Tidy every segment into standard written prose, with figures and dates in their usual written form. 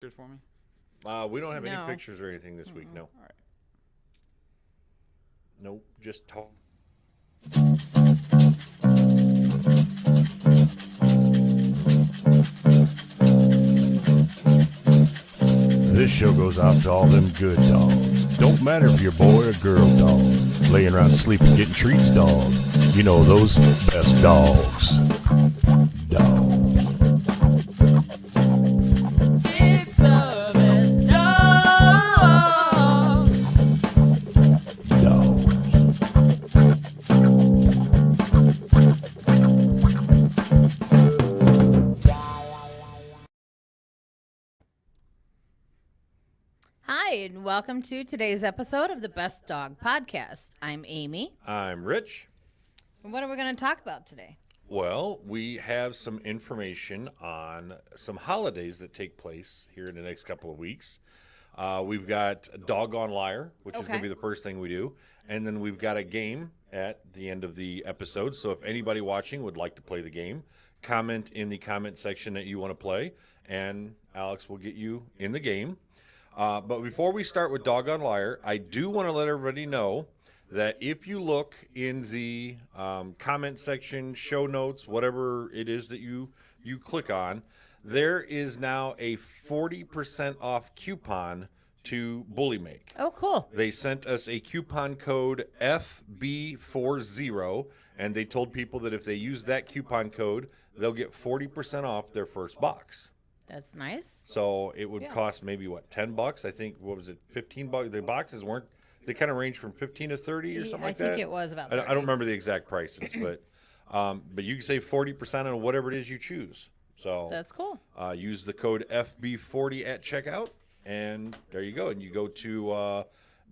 Pictures for me? We don't have No. any pictures or anything this week. No. All right. Nope. Just talk. This show goes out to all them good dogs. Don't matter if you're a boy or girl dog. Laying around sleeping, getting treats dog. You know those best dogs. Dog. It's the best dog. Dog. Hi, and welcome to today's episode of the Best Dog Podcast. I'm Amy. I'm Rich. And what are we going to talk about today? Well, we have some information on some holidays that take place here in the next couple of weeks. We've got Doggone Liar, which is going to be the first thing we do. And then we've got a game at the end of the episode. So if anybody watching would like to play the game, comment in the comment section that you want to play, and Alex will get you in the game. But before we start with Doggone Liar, I do want to let everybody know that if you look in the comment section, show notes, whatever it is that you click on, there is now a 40% off coupon to Bully Make. Oh, cool. They sent us a coupon code FB40, and they told people that if they use that coupon code, they'll get 40% off their first box. That's nice. So it would cost maybe, what, $10? I think, what was it, $15? The boxes weren't, they kind of range from 15 to 30 or something like that. I think it was about I 30. don't remember the exact prices, but you can save 40% on whatever it is you choose. So That's cool. use the code FB40 at checkout, and there you go. And you go to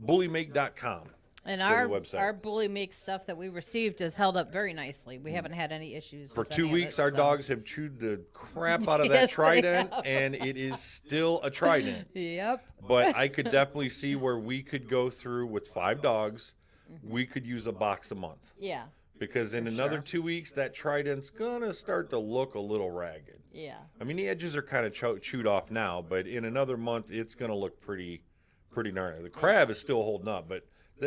bullymake.com. And Go to the website. our Bully Make stuff that we received has held up very nicely. We haven't had any issues For with 2 any of weeks, it, our so- dogs have chewed the crap out of Yes, that they Trident, have. and it is still a Trident. Yep. But I could definitely see where we could go through with 5 dogs. We could use a box a month. Yeah. Because in another sure. 2 weeks, that Trident's going to start to look a little ragged. Yeah. I mean, the edges are kind of chewed off now, but in another month, it's going to look pretty gnarly. The crab is still holding up, but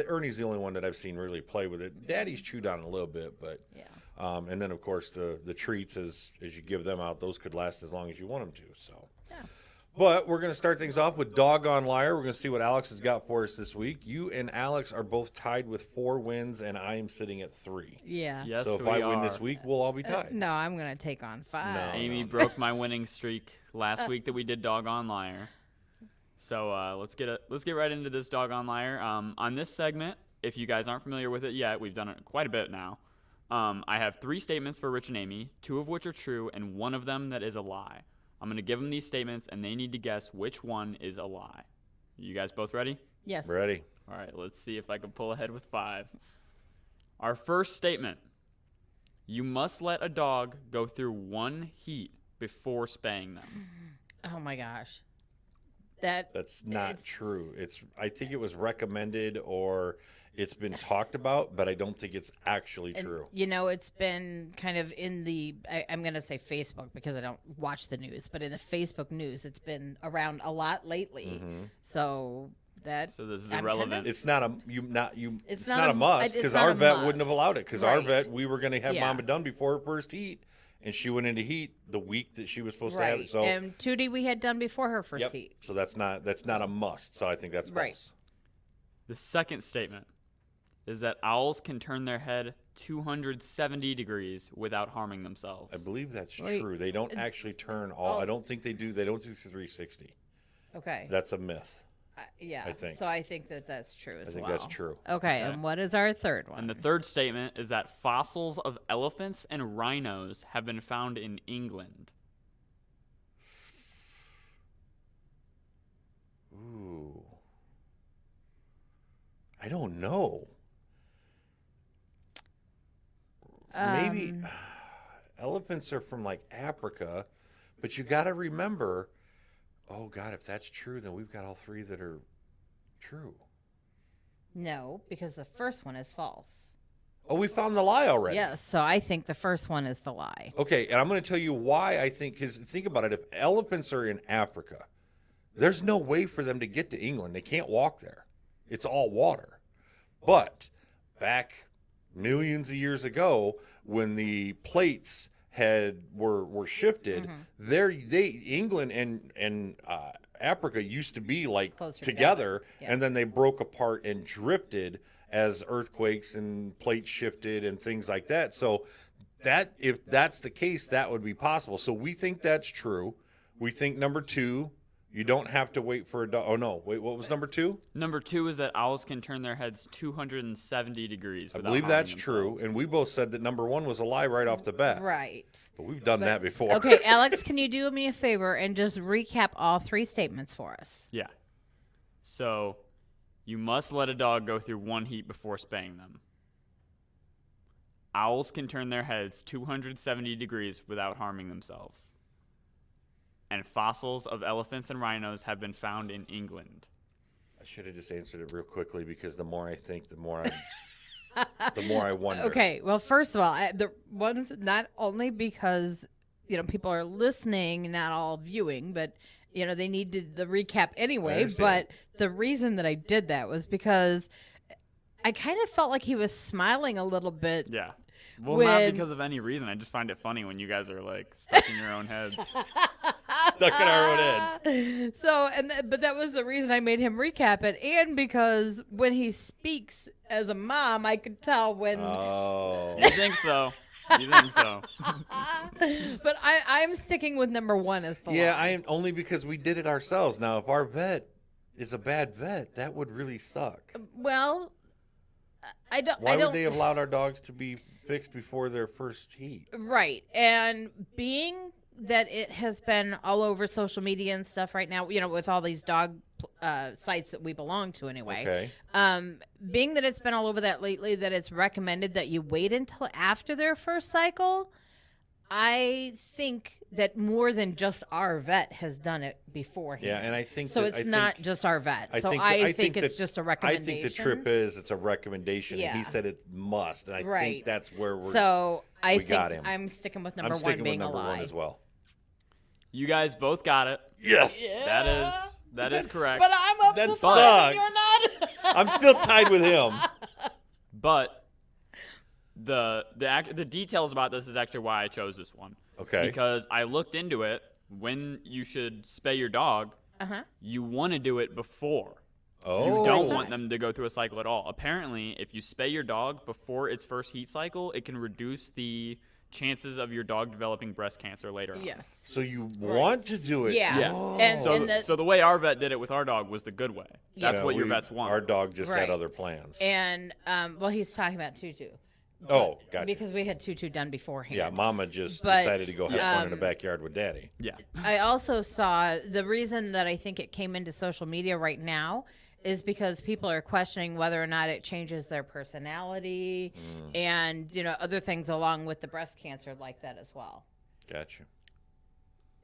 Ernie's the only one that I've seen really play with it. Daddy's chewed on it a little bit, but Yeah. and then, of course, the treats, as you give them out, those could last as long as you want them to. So. Yeah. But we're going to start things off with Doggone Liar. We're going to see what Alex has got for us this week. You and Alex are both tied with 4 wins, and I am sitting at 3. Yeah. Yes, So if we I are. win this week, we'll all be tied. No, I'm going to take on 5. No. Amy broke my winning streak last week that we did Doggone Liar. So let's get right into this Doggone Liar. On this segment, if you guys aren't familiar with it yet, we've done it quite a bit now. I have 3 statements for Rich and Amy, 2 of which are true, and 1 of them that is a lie. I'm going to give them these statements, and they need to guess which one is a lie. You guys both ready? Yes. Ready? All right, let's see if I can pull ahead with 5. Our first statement. You must let a dog go through 1 heat before spaying them. Oh, my gosh. That's not true. I think it was recommended or it's been talked about, but I don't think it's actually true. You know, it's been kind of in the, I'm going to say Facebook because I don't watch the news, but in the Facebook news, it's been around a lot lately. So So this is I'm irrelevant. It's not a It's not not a must it's because not our a vet must. wouldn't have allowed it because our Right. vet, we were going to have Yeah. Mama done before her first heat, and she went into heat the week that she was supposed to have right. it. So And Tootie we had done before her first yep. heat. So that's not a must. So I think that's Right. false. The second statement is that owls can turn their head 270 degrees without harming themselves. I believe that's Wait. true. They don't actually turn all. I don't think they do. They don't do 360. Okay. That's a myth. Yeah. I think. So I think that that's true as I think well. that's true. Okay. And what is our third one? And the third statement is that fossils of elephants and rhinos have been found in England. Ooh. I don't know. Maybe elephants are from like Africa, but you got to remember, oh God, if that's true, then we've got all 3 that are true. No, because the first one is false. Oh, we found the lie already. Yes, so I think the first one is the lie. Okay, and I'm going to tell you why I think, because think about it. If elephants are in Africa, there's no way for them to get to England. They can't walk there. It's all water. But back millions of years ago, when the plates were shifted, England and Africa used to be like Closer together, yeah. and then they broke apart and drifted as earthquakes and plates shifted and things like that. So that if that's the case, that would be possible. So we think that's true. We think number 2, you don't have to wait for a dog. Oh no, wait, what was number 2? Number 2 is that owls can turn their heads 270 degrees. I Without believe that's harming true, themselves. and we both said that number 1 was a lie right off the bat. Right. But we've done that before. Okay, Alex, can you do me a favor and just recap all 3 statements for us? Yeah. So, you must let a dog go through 1 heat before spaying them. Owls can turn their heads 270 degrees without harming themselves. And fossils of elephants and rhinos have been found in England. I should have just answered it real quickly because the more I think, the more I wonder. Okay, well, first of all, the ones not only because people are listening, not all viewing, but they needed the recap anyway. But the reason that I did that was because I kind of felt like he was smiling a little bit. Yeah. Well, not because of any reason. I just find it funny when you guys are like stuck in your own heads. Stuck in our own heads. So, but that was the reason I made him recap it, and because when he speaks as a mom, I could tell when. Oh. You think so? You think so? But I'm sticking with number 1 as the Yeah, lie. I am only because we did it ourselves. Now, if our vet is a bad vet, that would really suck. Well, I don't. Why would they have allowed our dogs to be fixed before their first heat? Right. And being that it has been all over social media and stuff right now, with all these dog sites that we belong to anyway. Okay. Being that it's been all over that lately, that it's recommended that you wait until after their first cycle, I think that more than just our vet has done it beforehand. Yeah, and I think so. that, It's not just our vet. So I think it's just a recommendation. I think the trip it's a recommendation. Yeah. And he said it's must, and I think that's where we're. So I we got him. I'm sticking with I'm number sticking 1 being with number a lie. 1 as well. You guys both got it. Yes. That is correct. But I'm up That to sucks. 7, you're not. I'm still tied with him. But the details about this is actually why I chose this one. Okay. Because I looked into it. When you should spay your dog, you want to do it before. Oh. You don't want them to go through a cycle at all. Apparently, if you spay your dog before its first heat cycle, it can reduce the chances of your dog developing breast cancer later on. Yes. So you want to do it? Yeah. Yeah. Oh. And So the way our vet did it with our dog was the good way. That's Yeah, what your vets want. Our dog just Right. had other plans. And well, he's talking about Tutu. Oh, gotcha. Because we had Tutu done beforehand. Yeah, Mama just But, decided to go have fun in the backyard with Daddy. Yeah. I also saw the reason that I think it came into social media right now is because people are questioning whether or not it changes their personality and other things along with the breast cancer like that as well. Gotcha.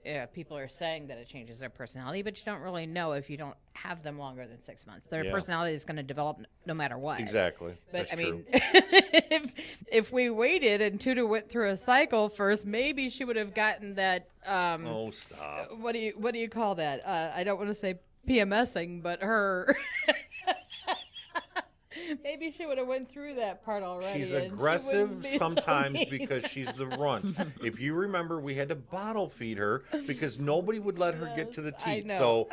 Yeah, people are saying that it changes their personality, but you don't really know if you don't have them longer than 6 months. Their personality is going to develop no matter what. Exactly. But That's I mean, true. if we waited and Tutu went through a cycle first, maybe she would have gotten that. Oh, stop. What do you call that? I don't want to say PMSing, but her. Maybe she would have went through that part already. She's and she aggressive wouldn't be so sometimes mean. because she's the runt. If you remember, we had to bottle feed her because nobody would let her get to the I teat. know. So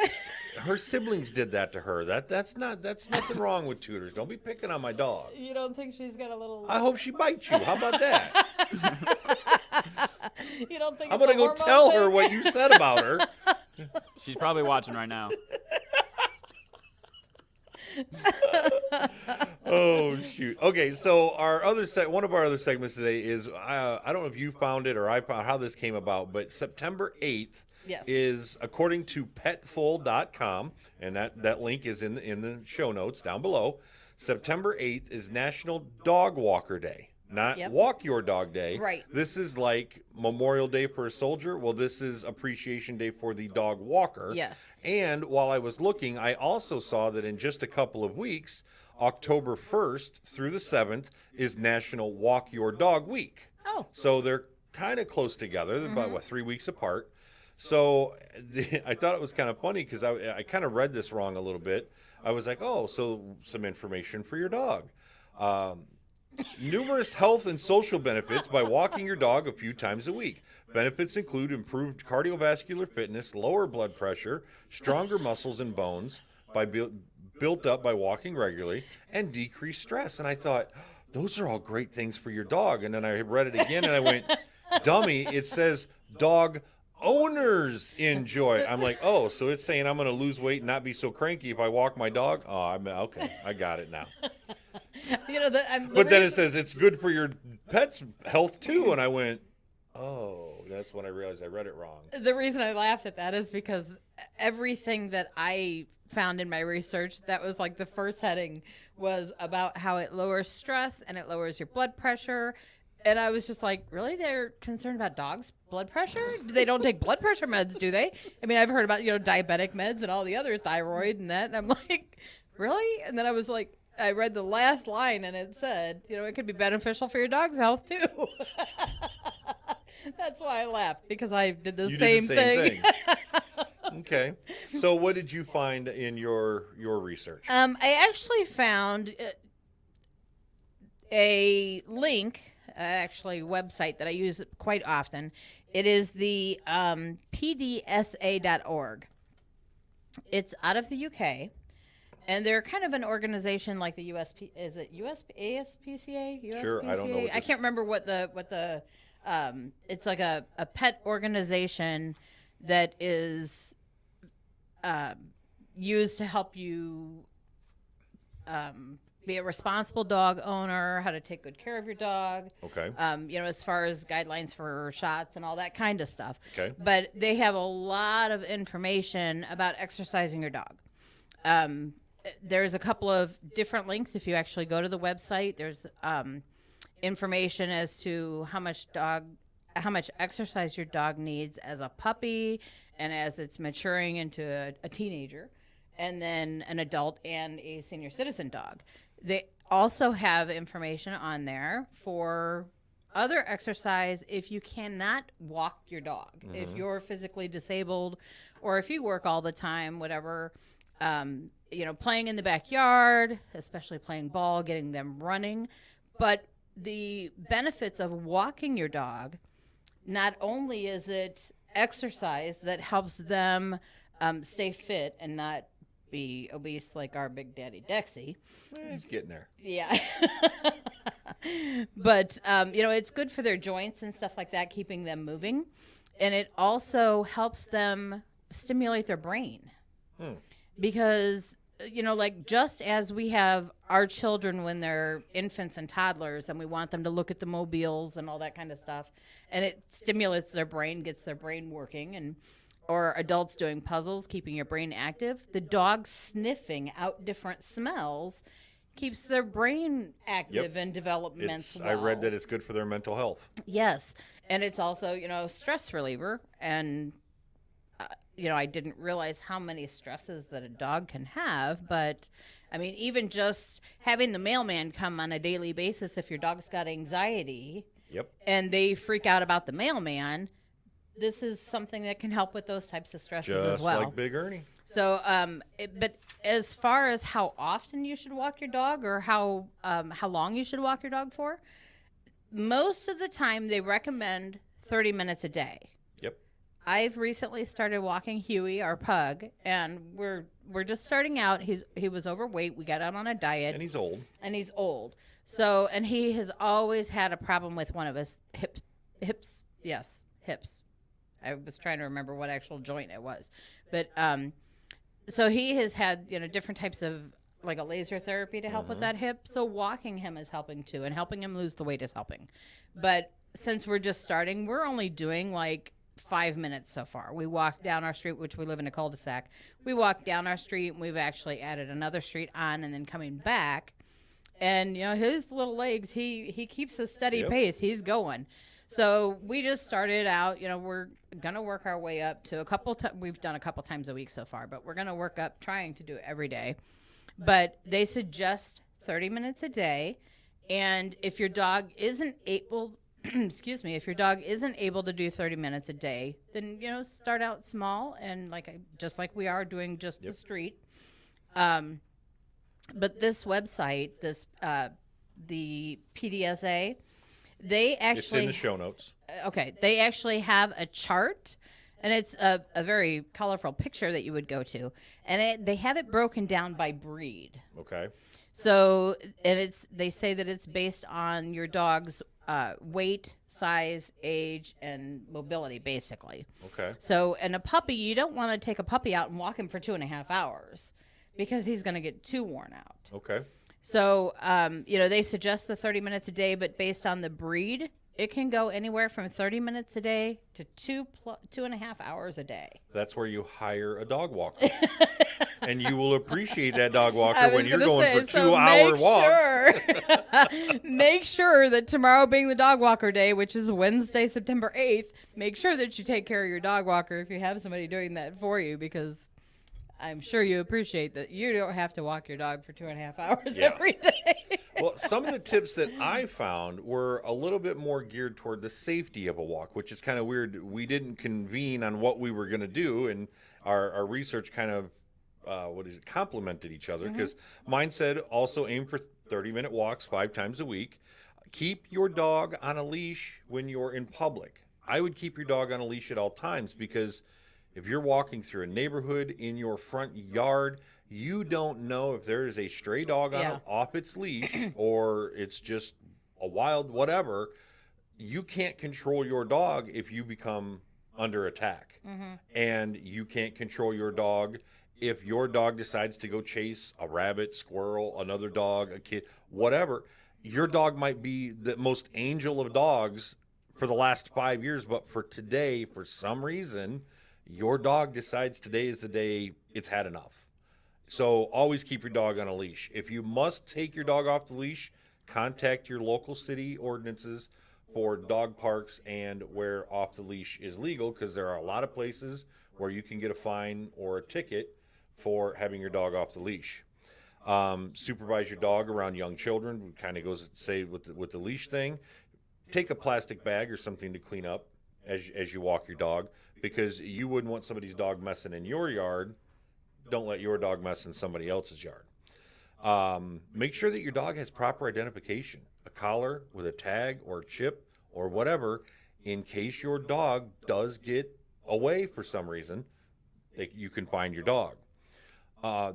her siblings did that to her. That's nothing wrong with tutors. Don't be picking on my dog. You don't think she's got a little? I hope she bites you. How about that? You don't think I'm it's gonna a go hormone tell her thing? what you said about her. She's probably watching right now. Oh shoot. Okay, so one of our other segments today is I don't know if you found it or I found how this came about, but September 8th Yes. is according to petful.com, and that link is in the show notes down below. September 8th is National Dog Walker Day. Not Yep. Walk Your Dog Day. Right. This is like Memorial Day for a soldier. Well, this is Appreciation Day for the dog walker. Yes. And while I was looking, I also saw that in just a couple of weeks, October 1st through the 7th is National Walk Your Dog Week. Oh. So they're kind of close together. They're about, 3 weeks apart. So I thought it was kind of funny because I kind of read this wrong a little bit. I was like, oh, so some information for your dog. Numerous health and social benefits by walking your dog a few times a week. Benefits include improved cardiovascular fitness, lower blood pressure, stronger muscles and bones by built up by walking regularly, and decreased stress. And I thought, those are all great things for your dog. And then I read it again and I went, dummy, it says dog owners enjoy. I'm like, oh, so it's saying I'm going to lose weight and not be so cranky if I walk my dog? Oh, I'm okay. I got it now. But then it says it's good for your pet's health too. And I went, oh, that's when I realized I read it wrong. The reason I laughed at that is because everything that I found in my research, that was like the first heading, was about how it lowers stress and it lowers your blood pressure. And I was just like, really? They're concerned about dogs' blood pressure? They don't take blood pressure meds, do they? I mean, I've heard about, diabetic meds and all the other thyroid and that. And I'm like, really? And then I was like, I read the last line and it said, it could be beneficial for your dog's health too. That's why I laughed, because I did the same thing. Okay. So what did you find in your research? I actually found a link, website that I use quite often. It is the pdsa.org. It's out of the UK, and they're kind of an organization like the USP. Is it ASPCA? USPCA? Sure, I don't know. I can't remember what the it's like a pet organization that is used to help you be a responsible dog owner, how to take good care of your dog. Okay. As far as guidelines for shots and all that kind of stuff. Okay. But they have a lot of information about exercising your dog. There's a couple of different links. If you actually go to the website, there's information as to how much exercise your dog needs as a puppy and as it's maturing into a teenager, and then an adult and a senior citizen dog. They also have information on there for other exercise if you cannot walk your dog, if you're physically disabled, or if you work all the time, whatever. Playing in the backyard, especially playing ball, getting them running. But the benefits of walking your dog, not only is it exercise that helps them stay fit and not be obese like our big daddy Dexy. He's getting there. Yeah. But, it's good for their joints and stuff like that, keeping them moving. And it also helps them stimulate their brain. Because, just as we have our children when they're infants and toddlers and we want them to look at the mobiles and all that kind of stuff, and it stimulates their brain, gets their brain working, or adults doing puzzles, keeping your brain active, the dog sniffing out different smells keeps their brain active and developmental. I read that it's good for their mental health. Yes. And it's also, stress reliever. And, I didn't realize how many stresses that a dog can have. But, I mean, even just having the mailman come on a daily basis, if your dog's got anxiety and they freak out about the mailman, this is something that can help with those types of stresses as well. Just like Big Ernie. So, but as far as how often you should walk your dog, or how long you should walk your dog for, most of the time they recommend 30 minutes a day. Yep. I've recently started walking Huey, our pug, and we're just starting out. He was overweight. We got out on a diet. And he's old. So, and he has always had a problem with one of his hips. Yes, hips. I was trying to remember what actual joint it was. But so he has had, different types of, like a laser therapy to help with that hip. So walking him is helping too, and helping him lose the weight is helping. But since we're just starting, we're only doing like 5 minutes so far. We walk down our street, which we live in a cul-de-sac. We walk down our street, and we've actually added another street on, and then coming back. And, his little legs, he keeps a steady pace. He's going. So we just started out, we're going to work our way up to we've done a couple times a week so far, but we're going to work up trying to do it every day. But they suggest 30 minutes a day. And if your dog isn't able excuse me, if your dog isn't able to do 30 minutes a day, then, start out small and just like we are doing just the street. But this website, the PDSA, they actually... It's in the show notes. Okay. They actually have a chart, and it's a very colorful picture that you would go to. And they have it broken down by breed. Okay. So, and they say that it's based on your dog's weight, size, age, and mobility, basically. Okay. So, and a puppy, you don't want to take a puppy out and walk him for 2.5 hours because he's going to get too worn out. Okay. So, they suggest the 30 minutes a day, but based on the breed, it can go anywhere from 30 minutes a day to 2.5 hours a day. That's where you hire a dog walker. And you will appreciate that dog walker when you're going for 2-hour walks. Make sure that tomorrow being the dog walker day, which is Wednesday, September 8th, make sure that you take care of your dog walker if you have somebody doing that for you, because I'm sure you appreciate that you don't have to walk your dog for 2.5 hours every day. Well, some of the tips that I found were a little bit more geared toward the safety of a walk, which is kind of weird. We didn't convene on what we were going to do, and our research kind of complemented each other, because mine said also aim for 30-minute walks 5 times a week. Keep your dog on a leash when you're in public. I would keep your dog on a leash at all times, because if you're walking through a neighborhood in your front yard, you don't know if there is a stray dog off its leash or it's just a wild whatever. You can't control your dog if you become under attack. And you can't control your dog if your dog decides to go chase a rabbit, squirrel, another dog, a kid, whatever. Your dog might be the most angel of dogs for the last 5 years, but for today, for some reason, your dog decides today is the day it's had enough. So always keep your dog on a leash. If you must take your dog off the leash, contact your local city ordinances for dog parks and where off the leash is legal, because there are a lot of places where you can get a fine or a ticket for having your dog off the leash. Supervise your dog around young children. It kind of goes say with the leash thing. Take a plastic bag or something to clean up as you walk your dog, because you wouldn't want somebody's dog messing in your yard. Don't let your dog mess in somebody else's yard. Make sure that your dog has proper identification, a collar with a tag or a chip or whatever, in case your dog does get away for some reason, you can find your dog.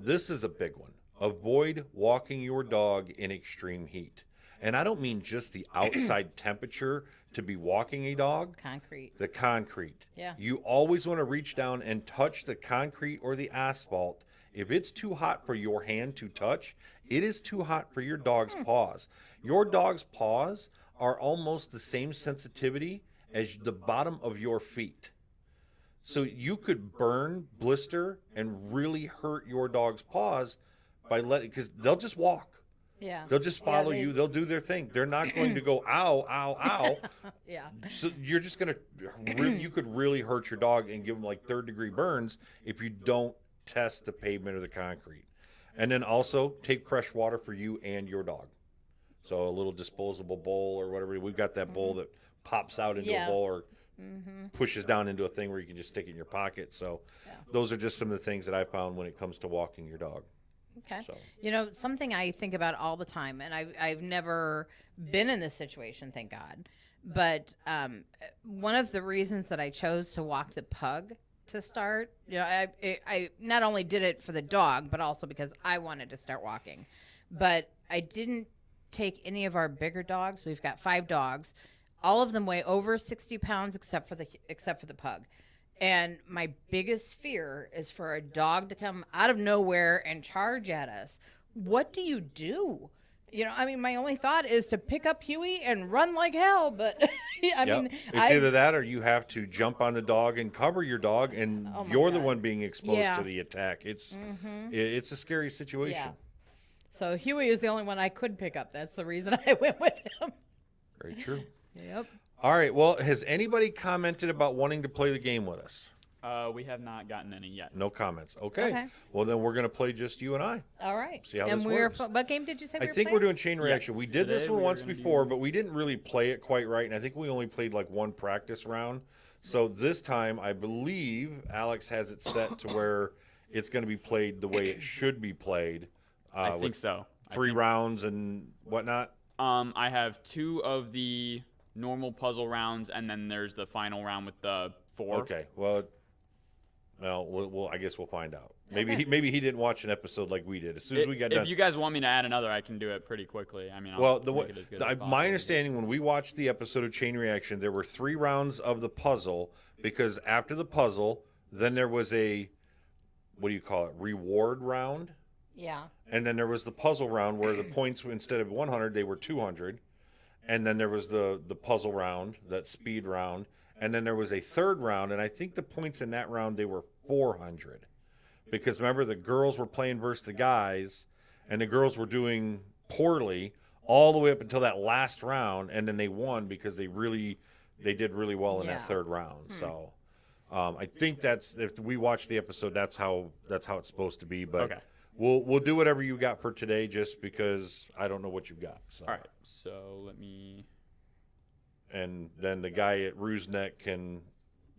This is a big one. Avoid walking your dog in extreme heat. And I don't mean just the outside temperature to be walking a dog. The concrete. Yeah. You always want to reach down and touch the concrete or the asphalt. If it's too hot for your hand to touch, it is too hot for your dog's paws. Your dog's paws are almost the same sensitivity as the bottom of your feet. So you could burn, blister, and really hurt your dog's paws by because they'll just walk. Yeah. They'll just follow you. They'll do their thing. They're not going to go, ow, ow, ow. Yeah. So you're just going to, you could really hurt your dog and give them like 3rd-degree burns if you don't test the pavement or the concrete. And then also take fresh water for you and your dog. So a little disposable bowl or whatever. We've got that bowl that pops out into a bowl or pushes down into a thing where you can just stick it in your pocket. So those are just some of the things that I found when it comes to walking your dog. Okay. So. Something I think about all the time, and I've never been in this situation, thank God. But one of the reasons that I chose to walk the pug to start, I not only did it for the dog, but also because I wanted to start walking. But I didn't take any of our bigger dogs. We've got 5 dogs. All of them weigh over 60 pounds except for the pug. And my biggest fear is for a dog to come out of nowhere and charge at us. What do you do? My only thought is to pick up Huey and run like hell. But it's either that or you have to jump on the dog and cover your dog, and you're the one being exposed to the attack. It's a scary situation. Yeah. So Huey is the only one I could pick up. That's the reason I went with him. Very true. Yep. All right. Well, has anybody commented about wanting to play the game with us? We have not gotten any yet. No comments. Okay. Okay. Well, then we're going to play just you and I. All right. See how and this we're works. what game did you say? I we were think playing? we're doing chain reaction. We did this Today one we are once gonna before, do- but we didn't really play it quite right, and I think we only played like one practice round. So this time, I believe Alex has it set to where it's going to be played the way it should be played. I think with so. 3 rounds and whatnot. I have 2 of the normal puzzle rounds, and then there's the final round with the 4. Okay. Well, I guess we'll find out. Maybe Okay. maybe he didn't watch an episode like we did. As soon as we got done. If you guys want me to add another, I can do it pretty quickly. I mean, I'll Well, make it as good as my possible. understanding when we watched the episode of Chain Reaction, there were 3 rounds of the puzzle because after the puzzle, then there was a, what do you call it, reward round, Yeah. and then there was the puzzle round where the points instead of 100 they were 200, and then there was the puzzle round, that speed round, and then there was a third round, and I think the points in that round they were 400, because remember the girls were playing versus the guys, and the girls were doing poorly all the way up until that last round, and then they won because they did really well in Yeah. that third round. So I think that's, if we watch the episode, that's how it's supposed to be. But Okay. we'll do whatever you got for today, just because I don't know what you've got. So. All right. So let me. And then the guy at Rooseneck can,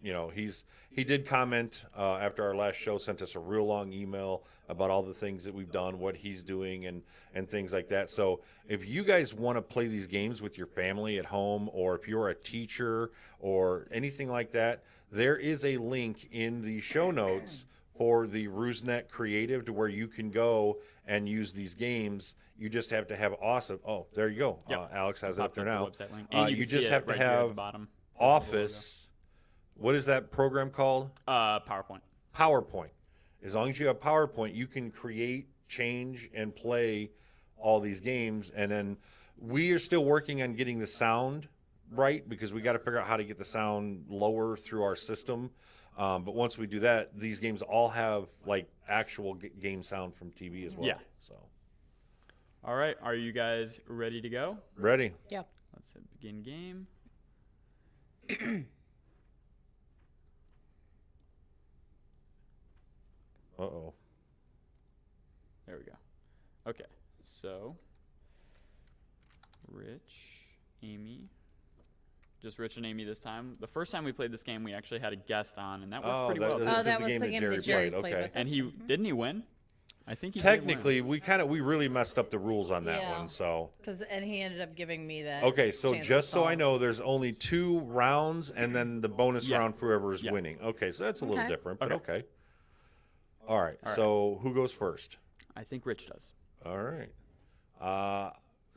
he did comment after our last show, sent us a real long email about all the things that we've done, what he's doing, and things like that. So if you guys want to play these games with your family at home, or if you're a teacher or anything like that, there is a link in the show notes for the Rooseneck Creative to where you can go and use these games. You just have to have awesome. Oh, there you go. Yep. Alex has it up Popped there the now. website link. And you You can see just it have to right here at the have bottom. Office. What is that program called? PowerPoint. PowerPoint. As long as you have PowerPoint, you can create, change, and play all these games. And then we are still working on getting the sound right, because we got to figure out how to get the sound lower through our system. But once we do that, these games all have like actual game sound from TV as well. Yeah. So All right. Are you guys ready to go? ready? Yeah. Let's hit begin game. Uh-oh. There we go. Okay. So, Rich, Amy. Just Rich and Amy this time. The first time we played this game, we actually had a guest on, and that worked pretty well. This Oh, is that the was game the that game Jerry that Jerry played. played Okay. with us. And he didn't he win? I think he Technically, we really messed up the rules on that Yeah. one. So And he ended up giving me that. okay, so chance to just so I solve. know, there's only 2 rounds, and then the bonus Yeah. round for whoever is Yeah. winning. Okay, so that's a little Okay. different, but Okay. okay. All right. So who goes first? I think Rich does. All right.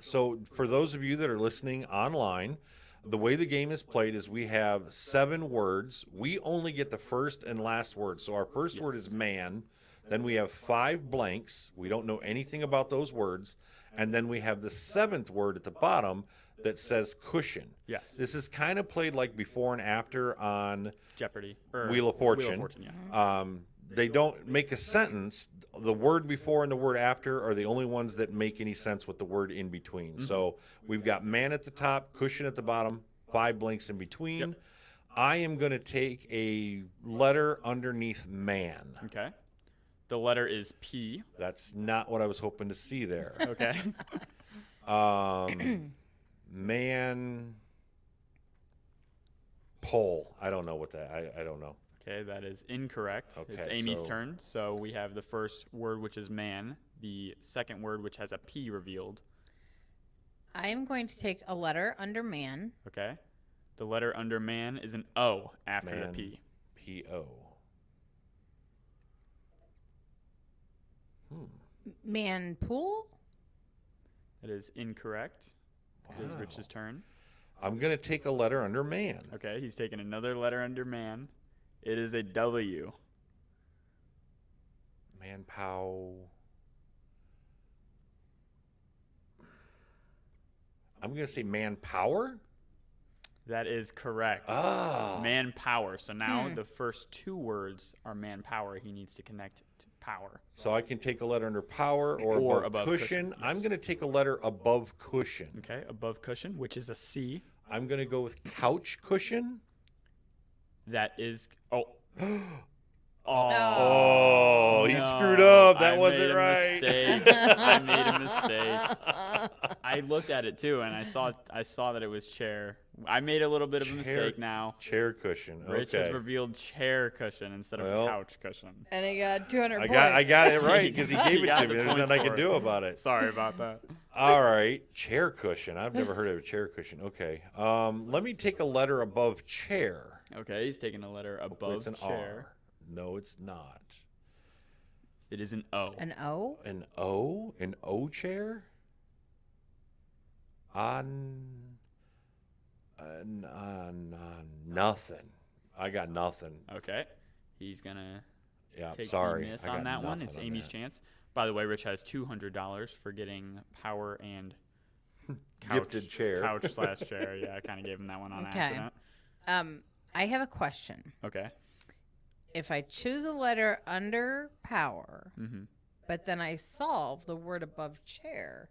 So for those of you that are listening online, the way the game is played is we have 7 words. We only get the first and last word. So our first word is man. Then we have 5 blanks. We don't know anything about those words. And then we have the 7th word at the bottom that says cushion. Yes. This is kind of played like before and after on Jeopardy. Or Wheel of Fortune. yeah. They don't make a sentence. The word before and the word after are the only ones that make any sense with the word in between. So we've got man at the top, cushion at the bottom, 5 blanks in between. Yep. I am going to take a letter underneath man. Okay. The letter is P. That's not what I was hoping to see there. Okay. Man, pole. I don't know what that. I don't know. Okay, that is incorrect. It's Okay, Amy's so- turn. So we have the first word, which is man. The second word, which has a P revealed. I am going to take a letter under man. Okay. The letter under man is an O after Man. the P. P-O. Man pool? That is incorrect. It is Wow. Rich's turn. I'm going to take a letter under man. Okay, he's taking another letter under man. It is a W. Manpow. I'm going to say manpower. That is correct. Ah. Manpower. So now the first 2 words are manpower. He needs to connect to power. So I can take a letter under power or, Or above above cushion. cushion, I'm yes. going to take a letter above cushion. Okay, above cushion, which is a C. I'm going to go with couch cushion. That is Oh, he no, screwed up. That I wasn't made a right. mistake. I made a mistake. I looked at it too, and I saw that it was chair. I made a little bit of a mistake now. Chair cushion. Rich Okay. has revealed chair cushion instead of couch cushion. And he got 200 points. I got it right because he gave You it got to me. the There's points nothing I for can it. do about it. Sorry about that. All right, chair cushion. I've never heard of a chair cushion. Okay. Let me take a letter above chair. Okay, he's taking a letter Hopefully above it's an chair. R. No, it's not. It is an O. An O? An O? An O chair? Nothing. I got nothing. Okay, he's gonna Yeah, take sorry. the miss I got on that one. nothing It's on Amy's that. chance. By the way, Rich has $200 for getting power and Gifted chair. Couch/chair. Yeah, I kind of gave him that one on Okay. accident. I have a question. Okay. If I choose a letter under power, Mm-hmm. but then I solve the word above chair,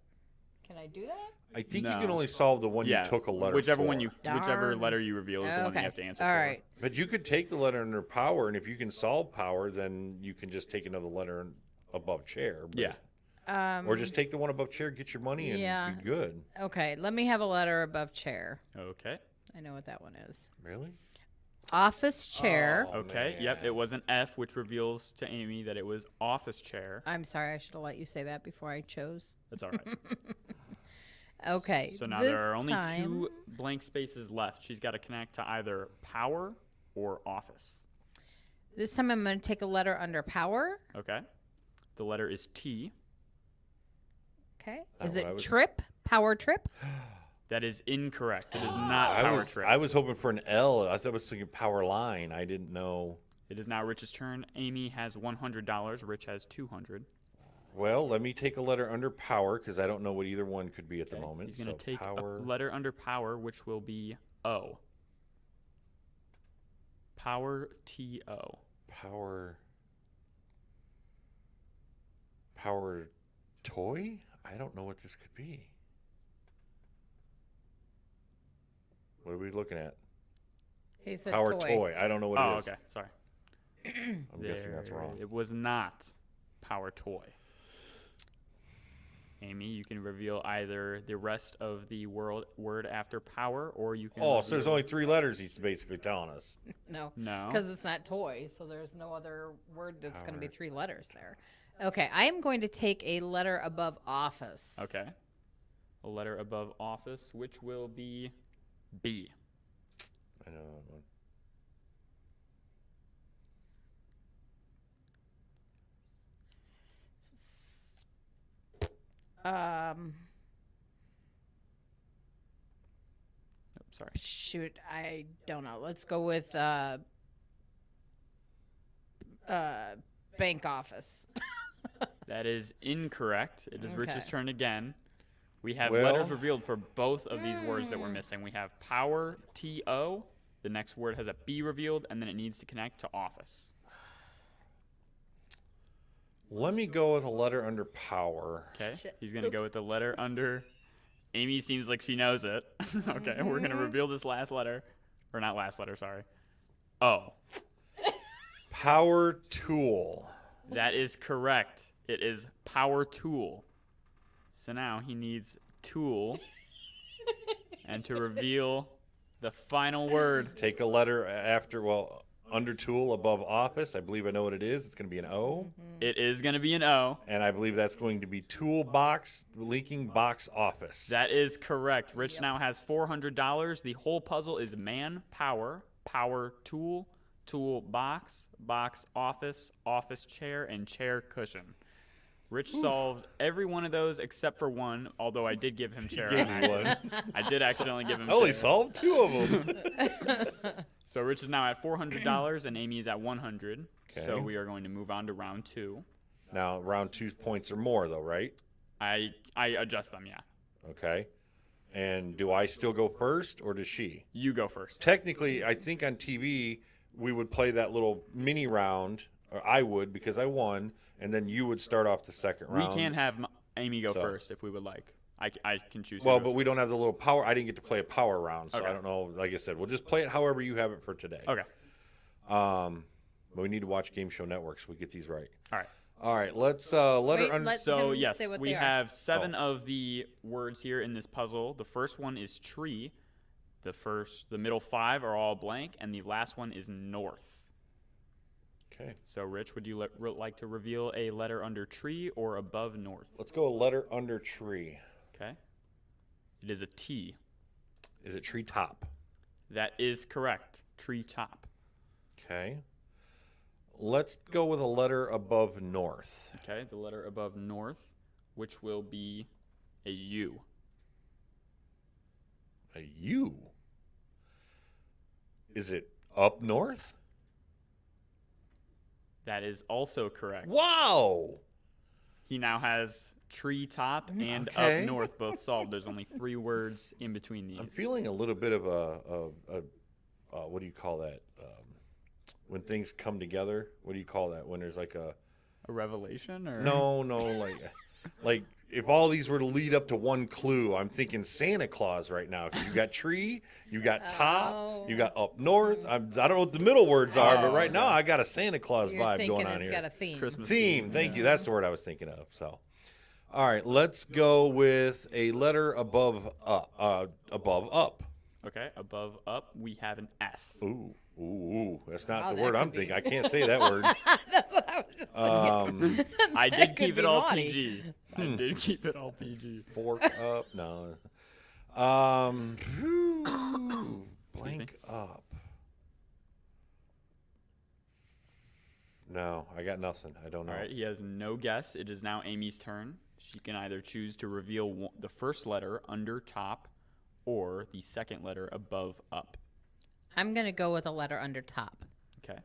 can I do that? I think you No. can only solve the one Yeah, you took a letter whichever for. one whichever Darn. letter you reveal is the one Okay. you have to answer All for. right. But you could take the letter under power, and if you can solve power, then you can just take another letter above chair. But- Yeah. Or just take the one above chair, get your money, and Yeah. be good. Okay, let me have a letter above chair. Okay. I know what that one is. Really? Office chair. Oh, Okay. man. Yep. It was an F, which reveals to Amy that it was office chair. I'm sorry, I should have let you say that before I chose. That's all right. Okay. So now this there are only time, 2 blank spaces left. She's got to connect to either power or office. This time I'm going to take a letter under power. Okay. The letter is T. Okay. Not Is what I it was- trip? Power trip? That is incorrect. It is not I power was trip. I was hoping for an L. I was thinking power line. I didn't know. It is now Rich's turn. Amy has $100. Rich has $200. Well, let me take a letter under power because I don't know what either one could be at the Okay. moment. He's going to So take power. a letter under power, which will be O. Power T-O. Power toy? I don't know what this could be. What are we looking at? He said Power toy. I don't know what Oh, it is. okay. Sorry. I'm guessing that's wrong. It was not power toy. Amy, you can reveal either the rest of the word after power, or you can. Oh, so there's reveal- only 3 letters he's basically telling us. No. No. Because it's not toy, so there's no other word that's going to be Power. 3 letters there. Okay, I am going to take a letter above office. Okay. A letter above office, which will be B. I know that one. Oh, sorry. Shoot, I don't know. Let's go with bank office. That is incorrect. It is Rich's Okay. turn again. We have Well- letters revealed for both of these words that we're missing. We have power, T-O. The next word has a B revealed, and then it needs to connect to office. Let me go with a letter under power. Okay? Shit. He's going to go Oops. with the letter under. Amy seems like she knows it. Okay, we're going to reveal this last letter. Or not last letter, sorry. O. Power tool. That is correct. It is power tool. So now he needs tool. And to reveal the final word. Take a letter after, well, under tool above office. I believe I know what it is. It's going to be an O. It is going to be an O. And I believe that's going to be toolbox, leaking box office. That is correct. Rich now has $400. The whole puzzle is man, power, power tool, tool box, box office, office chair, and chair cushion. Rich solved every one of those except for one, although I did give him chair. gave on me accident. I did accidentally give him I only chair. solved 2 of them. So Rich is now at $400 and Amy is at $100. So Okay. we are going to move on to round 2. Now, round 2 points or more, though, right? I adjust them, yeah. Okay. And do I still go first, or does she? You go first. Technically, I think on TV, we would play that little mini round, or I would because I won, and then you would start off the second We round. can have Amy go So- first if we would like. I can choose. who Well, goes but we don't have the little power. I didn't get to play a power round, so Okay. I don't know. Like I said, we'll just play it however you have it for today. Okay. But we need to watch Game Show Network so we get these right. All right. All right, let's letter Wait, let So him yes, say what we they are. have 7 of the words here in this puzzle. The first one is tree. The middle 5 are all blank, and the last one is north. Okay. So Rich, would you like to reveal a letter under tree or above north? Let's go a letter under tree. Okay. It is a T. Is it tree top? That is correct. Tree top. Okay. Let's go with a letter above north. Okay. The letter above north, which will be a U. A U. Is it up north? That is also correct. Wow. He now has tree top and Okay. up north both solved. There's only 3 words in between these. I'm feeling a little bit of a what do you call that? When things come together, what do you call that? When there's like a revelation or no, like if all these were to lead up to one clue, I'm thinking Santa Claus right now. 'Cause you got tree, you got top, you got up north. I don't know what the middle words are, but right now I got a Santa Claus You're vibe thinking going on it's here. got a theme. Christmas Theme. Thank you. That's the word I was thinking of. So, all right, let's go with a letter above up. Okay, above up we have an F. Ooh, that's not Wow, the that word could I'm be- thinking. I can't say that word. That's what I was just I That did could keep be it all naughty. PG. I did keep it all PG. Fork up. No. Blank up. No, I got nothing. I don't know. All right, he has no guess. It is now Amy's turn. She can either choose to reveal the first letter under top or the second letter above up. I'm going to go with a letter under top. Okay.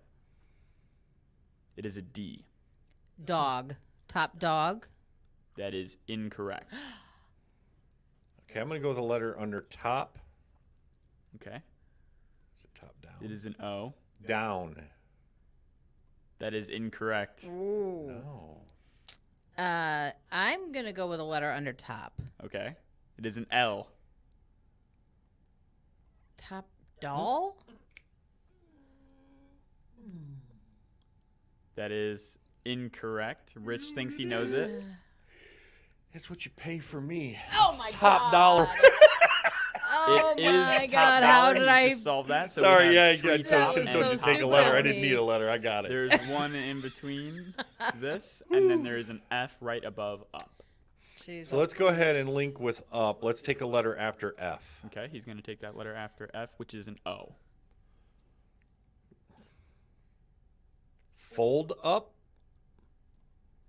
It is a D. Dog. Top dog. That is incorrect. Okay, I'm going to go with a letter under top. Okay. Is it top down? It is an O. Down. That is incorrect. No. I'm going to go with a letter under top. Okay. It is an L. Top doll? That is incorrect. Rich thinks he knows it. It's what you pay for me. Oh It's my top God. dollar. Oh It is my top God. dollar. How He did I? just solve that? So we Sorry, have yeah, I tree told top you and to so take top a stupid letter. of I didn't me. need a letter. I got it. There's one in between this, and then there is an F right above up. Jeez. So let's go ahead and link with up. Let's take a letter after F. Okay, he's going to take that letter after F, which is an O. Fold up.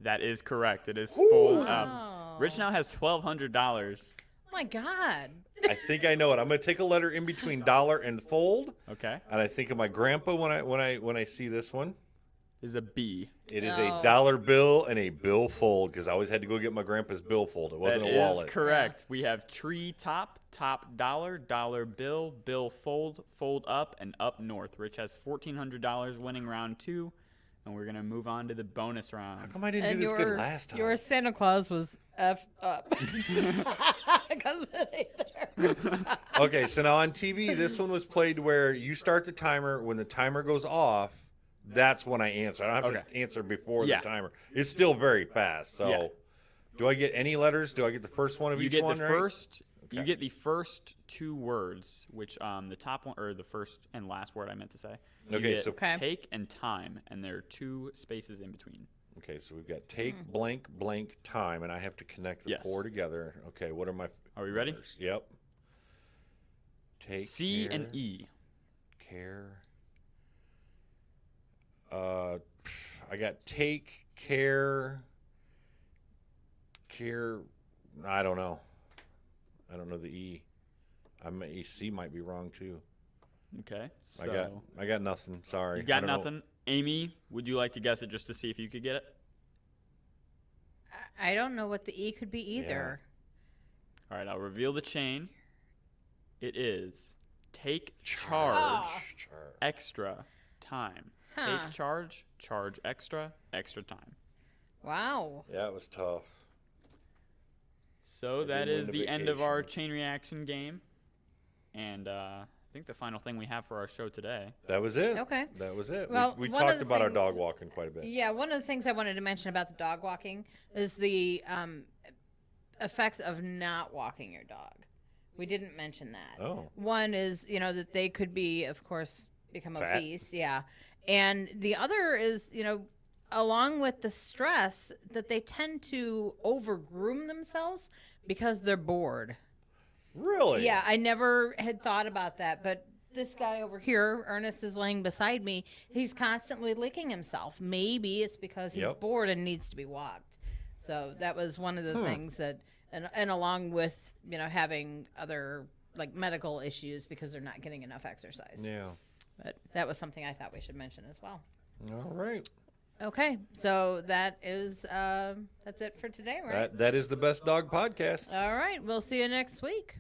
That is correct. It is fold up. Wow. Rich now has $1,200. Oh my God. I think I know it. I'm going to take a letter in between dollar and fold, Okay, and I think of my grandpa when I see this one. is a B. It is No. a dollar bill and a bill fold because I always had to go get my grandpa's bill fold. It wasn't That a is wallet. correct. We have tree top, top dollar, dollar bill, bill fold, fold up, and up north. Rich has $1,400 winning round 2, and we're going to move on to the bonus round. How come I didn't do this good last time? Your Santa Claus was F up. Because it ain't there. Okay, so now on TV, this one was played where you start the timer. When the timer goes off, that's when I answer. I don't have to answer before Yeah. the timer. It's still very fast. So, Yeah. do I get any letters? Do I get the first one of You each get one? the right? first. You Okay. get the first 2 words, which the top one or the first and last word I meant to say. You Okay, get so- Okay. take and time, and there are 2 spaces in between. Okay, so we've got take blank blank time, and I have to connect the Yes. 4 together. Okay, what are my? Are we ready? letters? Yep. Take C care, and E. Care. I got take care. Care. I don't know. I don't know the E. C might be wrong too. Okay. So I got nothing. Sorry. he's got I don't know. nothing. Amy, would you like to guess it just to see if you could get it? I don't know what the E could be either. All right, I'll reveal the chain. It is take charge extra time. Huh. Take charge, charge extra, extra time. Wow. Yeah, it was tough. So I that didn't is win the the end of our vacation. chain reaction game. And I think the final thing we have for our show today. That was it. Okay. That was it. Well, we one of talked the about our things- dog walking quite a bit. Yeah, one of the things I wanted to mention about the dog walking is the effects of not walking your dog. We didn't mention that. Oh. One is, that they could be, of course, become Fat. obese. Yeah. And the other is, along with the stress, that they tend to overgroom themselves because they're bored. Really? Yeah, I never had thought about that, but this guy over here, Ernest, is laying beside me. He's constantly licking himself. Maybe it's because he's Yep. bored and needs to be walked. So that was one of the things that, and along with, having other like medical issues because they're not getting enough exercise. Yeah. But that was something I thought we should mention as well. All right. Okay, so that is that's it for today, right? That is the Best Dog Podcast. All right, we'll see you next week.